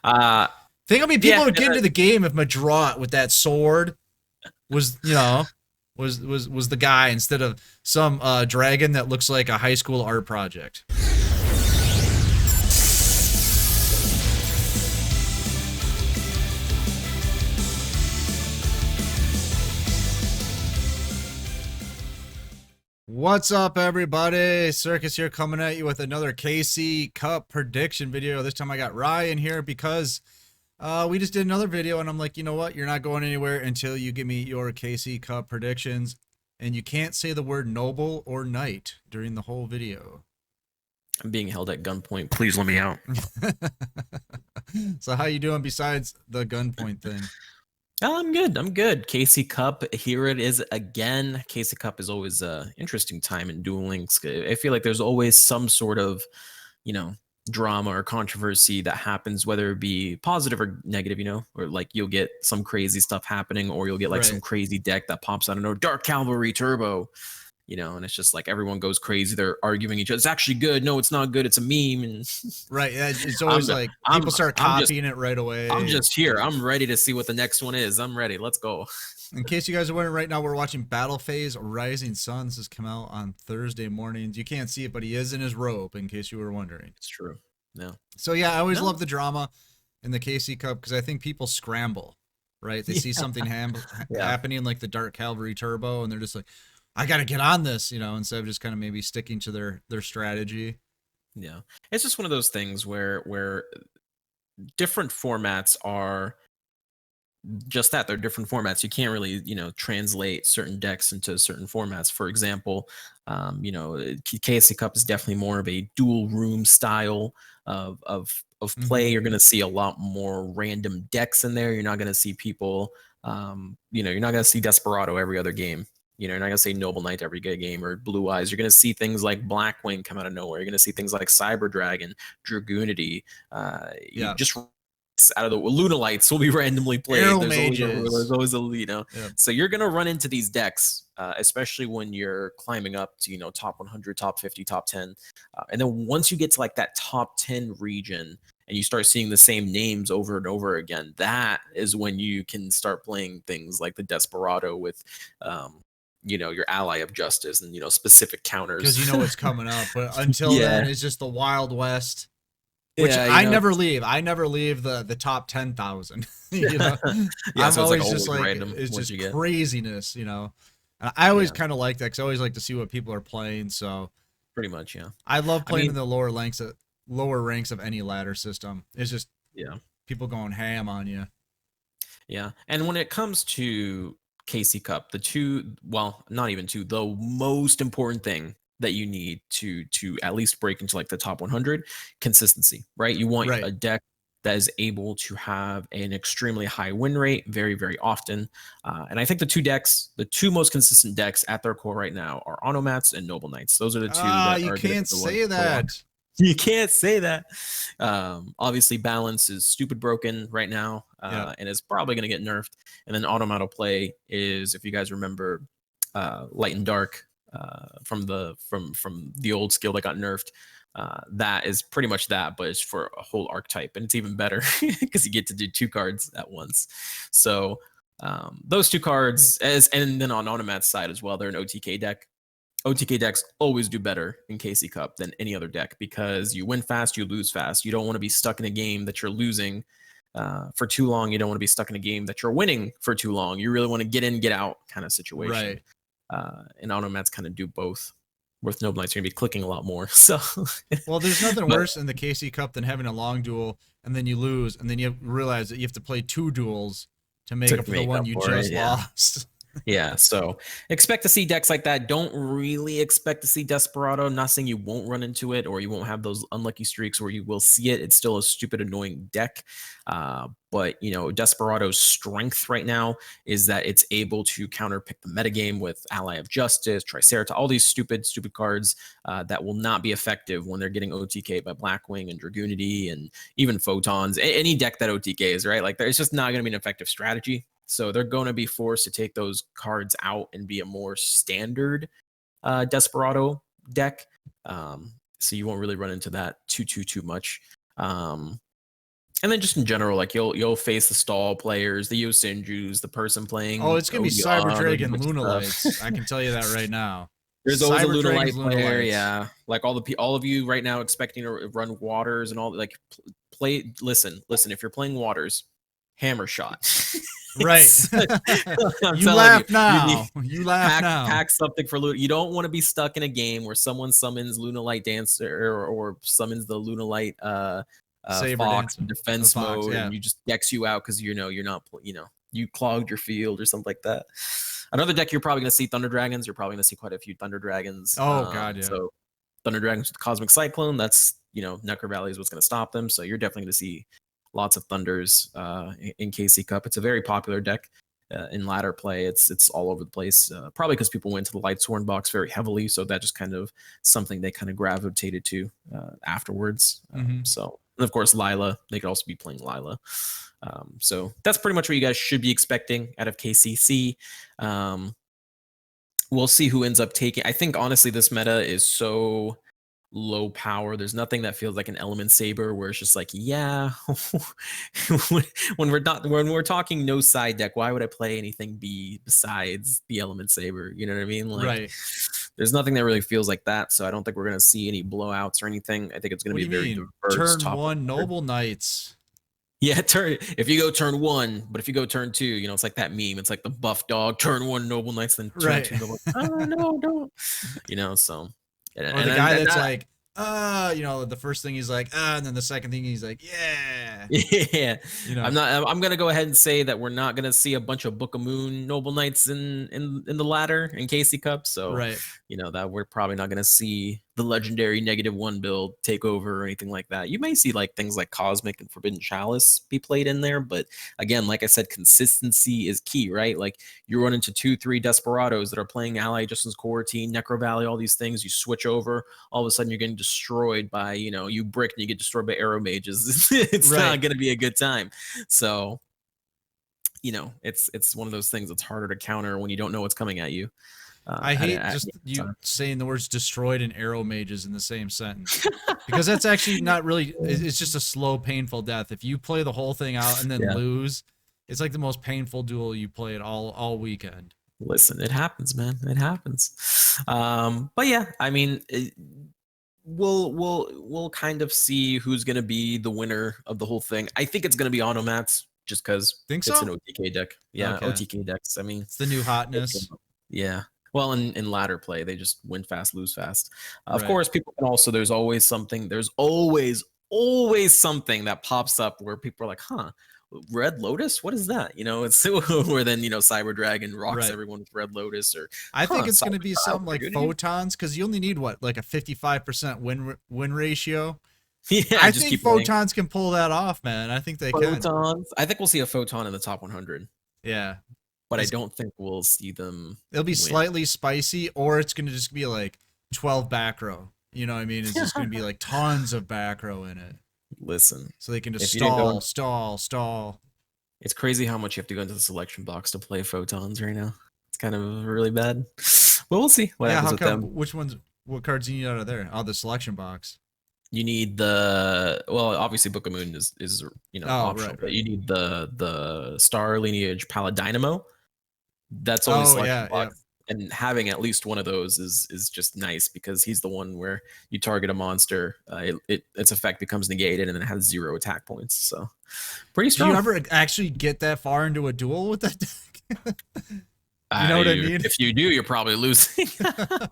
Uh, Think how many people yeah, would get into the game if Madrat with that sword was, was the guy instead of some dragon that looks like a high school art project. What's up, everybody? Circus here, coming at you with another KC Cup prediction video. This time I got Ryan here because we just did another video, and I'm like, you know what? You're not going anywhere until you give me your KC Cup predictions, and you can't say the word noble or knight during the whole video. I'm being held at gunpoint. Please let me out. So how you doing besides the gunpoint thing? I'm good. I'm good. Casey Cup, here it is again. Casey Cup is always a interesting time in Duel Links. I feel like there's always some sort of, you know, drama or controversy that happens, whether it be positive or negative, or like you'll get some crazy stuff happening, or you'll get like some Right. crazy deck that pops out of nowhere, Dark Cavalry Turbo, and it's just like everyone goes crazy. They're arguing each other. It's actually good. No, it's not good. It's a meme. And Right. Yeah, it's I'm always like I'm people start I'm just copying it right I'm away. just here. I'm ready to see what the next one is. I'm ready. Let's go. In case you guys are wondering, right now we're watching Battle Phase Rising Suns. Has come out on Thursday mornings. You can't see it, but he is in his robe, in case you were wondering. It's true. No. So yeah, I always No. love the drama in the KC Cup because I think people scramble, right? They see something Yeah. happening like the Dark Cavalry Turbo, and they're just like, I got to get on this, instead of just kind of maybe sticking to their strategy. Yeah. It's just one of those things where different formats are just that. They're different formats. You can't really, translate certain decks into certain formats. For example, KSC Cup is definitely more of a dual room style of Mm-hmm. play. You're going to see a lot more random decks in there. You're not going to see people, you're not going to see Desperado every other game. You're not going to see Noble Knight every game or Blue Eyes. You're going to see things like Blackwing come out of nowhere. You're going to see things like Cyber Dragon, Dragoonity. You Yeah. just out of the Lunalights will be randomly played. Arrow There's always mages. a. So you're gonna run into these decks, especially when you're climbing up to top 100, top 50, top 10, and then once you get to like that top 10 region and you start seeing the same names over and over again, that is when you can start playing things like the Desperado with your ally of justice and specific Because counters. you know what's coming up, but until then, Yeah. it's just the Wild West. Which Yeah, I never leave. I never leave the top 10,000. Yeah, I'm so it's like always just always like random it's what just you get. craziness. And I always Yeah, kind of like that because I always like to see what people are playing. So pretty much, yeah. I love I playing in mean, the lower ranks of any ladder system. It's just yeah. people going ham on you. Yeah. And when it comes to KC Cup, the two, well, not even two, the most important thing that you need to at least break into like the top 100, consistency, right? You want Right. a deck that is able to have an extremely high win rate very, very often. And I think the two most consistent decks at their core right now are Automats and Noble Knights. Those are the two Ah, that you are going to be can't the ones say to go on. that. You can't say that. Obviously, balance is stupid broken right now, Yeah. and it's probably going to get nerfed. And then auto play is, if you guys remember, light and dark from the old skill that got nerfed. That is pretty much that, but it's for a whole archetype, and it's even better because you get to do two cards at once. So those two cards, and then on Automat's side as well, they're an OTK deck. OTK decks always do better in KC Cup than any other deck because you win fast, you lose fast. You don't want to be stuck in a game that you're losing for too long. You don't want to be stuck in a game that you're winning for too long. You really want to get in, get out kind of situation. Right. And automats kind of do both. With Noble Knights, you're gonna be clicking a lot more. So, Well, there's nothing but worse in the KC Cup than having a long duel and then you lose and then you realize that you have to play two duels to make up to for the make one up you for it, just yeah. lost. Yeah, so expect to see decks like that. Don't really expect to see Desperado. I'm not saying you won't run into it or you won't have those unlucky streaks where you will see it. It's still a stupid, annoying deck. But Desperado's strength right now is that it's able to counter pick the metagame with Ally of Justice, Triceratops, all these stupid cards that will not be effective when they're getting OTK by Blackwing and Dragoonity and even Photons. Any deck that OTK right? Like, it's just not going to be an effective strategy. So they're going to be forced to take those cards out and be a more standard Desperado deck. So you won't really run into that too much. And then just in general, like you'll face the stall players, the Yosenjus, the person Oh, playing it's gonna be Cyber Odeon, there's a Dragon bunch of stuff. Lunalights. I can tell you that right now. There's always a Cyber Luna Dragons Light player, Lunalights. yeah. Like all of you right now expecting to run waters and all like play. Listen. If you're playing waters, hammer shot. Right. I'm You telling you, laugh you need now. You laugh now. pack something for Luna. You don't want to be stuck in a game where someone summons Luna Light Dancer or summons the Luna Light Saber Fox Dancer. The defense Fox, mode, yeah. and you just decks you out because you're not you clogged your field or something like that. Another deck you're probably going to see Thunder Dragons. You're probably going to see quite a few Thunder Dragons. Oh god, yeah. So Thunder Dragons with Cosmic Cyclone. That's Necro Valley is what's going to stop them. So you're definitely going to see lots of Thunders in KC Cup. It's a very popular deck. In ladder play, it's all over the place. Probably because people went to the Lightsworn box very heavily, so that just kind of something they kind of gravitated to afterwards. So, and of course, Lila. They could also be playing Lila. So that's pretty much what you guys should be expecting out of KCC. We'll see who ends up taking. I think honestly, this meta is so low power. There's nothing that feels like an element saber where it's just like, yeah, when we're talking no side deck, why would I play anything B besides the element saber? You know what I mean? Like, right. There's nothing that really feels like that. So I don't think we're gonna see any blowouts or anything. I think it's gonna be very diverse. Turn one Noble Knights. Yeah, if you go turn one, but if you go turn two, it's like that meme. It's like the buff dog, turn one Noble Knights, then turn two Noble. Oh no, don't. So. Or the guy that's like, the first thing he's like, and then the second thing he's like, yeah. Yeah. I'm gonna go ahead and say that we're not gonna see a bunch of Book of Moon Noble Knights in the ladder in KC Cup. So right. That we're probably not gonna see the legendary -1 build take over or anything like that. You may see like things like Cosmic and Forbidden Chalice be played in there, but again, like I said, consistency is key, right? Like you run into 2-3 Desperados that are playing Ally Justin's core team, Necro Valley, all these things. You switch over, all of a sudden you're getting destroyed by you brick and you get destroyed by arrow mages. It's not going to be a good time. So it's one of those things that's harder to counter when you don't know what's coming at you. I hate you saying the words destroyed and arrow mages in the same sentence because that's actually not really, it's just a slow, painful death. If you play the whole thing out and then lose, it's like the most painful duel you played all weekend. Listen, it happens, man. It happens. But yeah, I mean, we'll kind of see who's going to be the winner of the whole thing. I think it's going to be Automats just because it's an OTK deck. Yeah, okay. OTK decks. I mean, it's the new hotness. Yeah. Well, in ladder play, they just win fast, lose fast. Of course, people can also. There's always something that pops up where people are like, "Huh, Red Lotus? What is that?" It's where then Cyber Dragon rocks everyone with Red Lotus. Or I think it's going to be something like Photons because you only need like a 55% win ratio. Yeah, I think Photons can pull that off, man. I think they can. I think we'll see a Photon in the top 100. Yeah. But I don't think we'll see them. It'll be slightly spicy, or it's going to just be like 12 back row. You know what I mean? It's just going to be like tons of back row in it. Listen. So they can just stall. It's crazy how much you have to go into the selection box to play Photons right now. It's kind of really bad. But we'll see what happens with them. What cards do you need out of there? Oh, the selection box. You need obviously Book of Moon is optional, but you need the Star Lineage Paladynamo. That's only selection box. Yeah. And having at least one of those is just nice because he's the one where you target a monster, its effect becomes negated and then it has 0 attack points. So pretty strong. Do you ever actually get that far into a duel with that deck? You know what I mean? If you do, you're probably losing. But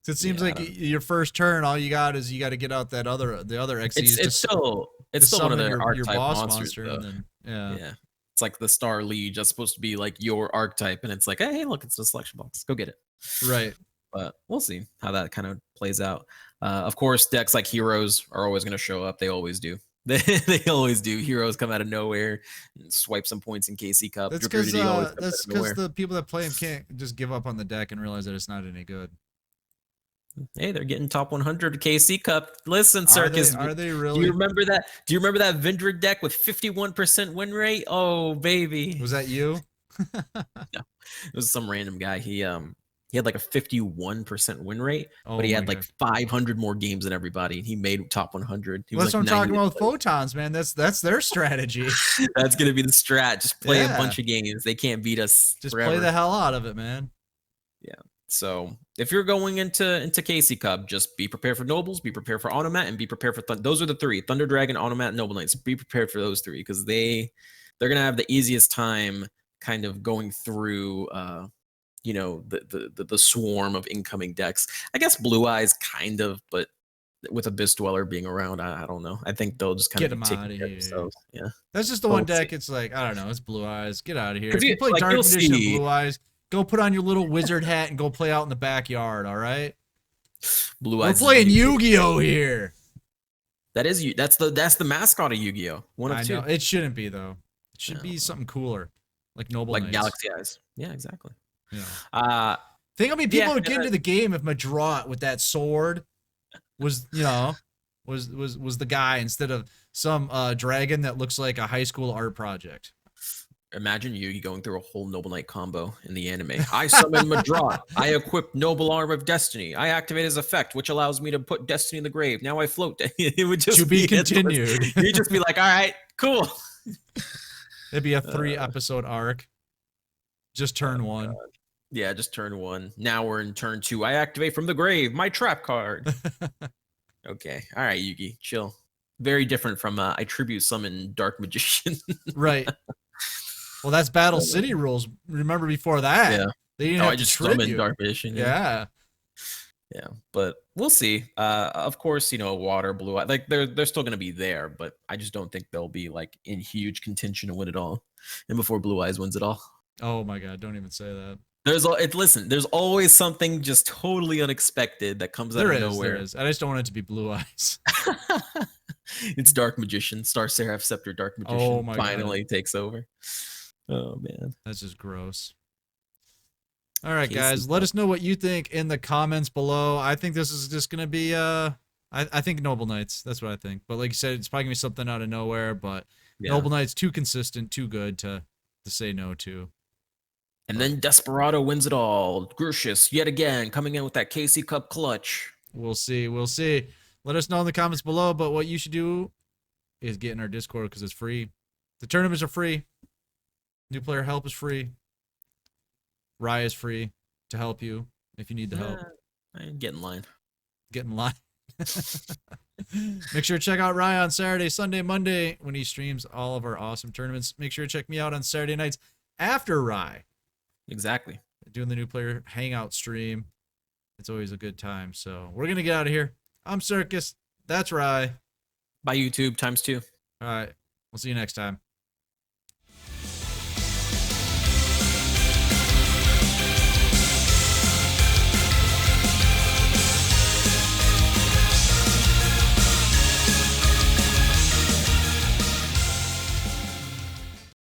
it seems like your first turn, all you got is you got to get out the other XCs. It's still one of the archetype boss monster. And then, yeah. It's like the Star Liege that's supposed to be like your archetype, and it's like, hey, look, it's the selection box. Go get it. Right. But we'll see how that kind of plays out. Of course, decks like Heroes are always going to show up. They always do. They always do. Heroes come out of nowhere and swipe some points in KC Cup. That's because the people that play them can't just give up on the deck and realize that it's not any good. Hey, they're getting top 100 KC Cup. Listen, Circus. Are they really? Do you remember that? Do you remember that Vindrick deck with 51% win rate? Oh, baby. Was that you? No, it was some random guy. He He had like a 51% win rate, but Oh he my had like gosh. 500 more games than everybody. He made top 100. He Well, was that's like what I'm talking 90th about with place. photons, man. That's their strategy. That's gonna be the strat. Just play a Yeah. bunch of games. They can't beat us Just play forever. the hell out of it, man. Yeah. So if you're going into Casey Cup, just be prepared for Nobles, be prepared for Automat, and be prepared for those are the three: Thunder Dragon, Automat, and Noble Knights. Be prepared for those three because they're gonna have the easiest time kind of going through the swarm of incoming decks. I guess Blue Eyes kind of, but with Abyss Dweller being around, I don't know. I think they'll just kind Get of be them taking out of care of here. themselves. Yeah. That's just the But one we'll see. deck. It's like, I don't know. It's Blue Eyes. Get out of here. Because If you play like Dark you'll Magician of see Blue Eyes, go put on your little wizard hat and go play out in the backyard, all right? Blue We're Eyes is the playing new Yu-Gi-Oh here. that is you. That's the mascot of Yu-Gi-Oh. One of I know. two. It shouldn't be, though. It should Yeah, be something cooler, like Noble like Knights. Galaxy Eyes. Yeah, exactly. You know. Uh Think how many yeah, people would get into the game if Madrat with that sword was, was the guy instead of some dragon that looks like a high school art project. imagine Yugi going through a whole Noble Knight combo in the anime. I summon Madra. I equip Noble Arm of Destiny. I activate his effect, which allows me to put Destiny in the grave. Now I float. It would just To be endless. continued. You'd just be like, all right, cool. It'd be a 3-episode arc. Just turn one. Yeah, just turn one. Now we're in turn two. I activate from the grave my trap card. Okay. All right, Yugi, chill. Very different from I tribute summon Dark Magician. Right. Well, that's Battle City rules. Remember before that? Yeah. They didn't Oh, have I to just summoned tribute. Dark Magician. Yeah. Yeah, but we'll see. Of course, water, blue eye, like they're still gonna be there, but I just don't think they'll be like in huge contention to win it all. And before Blue Eyes wins it all, Oh my God! Don't even say that. listen. There's always something just totally unexpected that comes out There of is. There nowhere. is. I just don't want it to be Blue Eyes. It's Dark Magician, Star Seraph Scepter, Dark Magician Oh my God. finally takes over. Oh man, That's just gross. All right, Casey guys. Let us know what you think in the comments below. I think this is just gonna be I think Noble Knights. That's what I think. But like you said, it's probably gonna be something out of nowhere. But yeah. Noble Knights too consistent, too good to say no to. And then Desperado wins it all. Grucius yet again coming in with that KC Cup clutch. We'll see. We'll see. Let us know in the comments below. But what you should do is get in our Discord because it's free. The tournaments are free. New player help is free. Rye is free to help you if you need the help. Get in line. Get in line. Make sure to check out Rye on Saturday, Sunday, Monday when he streams all of our awesome tournaments. Make sure to check me out on Saturday nights after Rye. Exactly. Doing the new player hangout stream. It's always a good time. So we're going to get out of here. I'm Circus. That's Rye. Bye, YouTube, ×2. All right. We'll see you next time.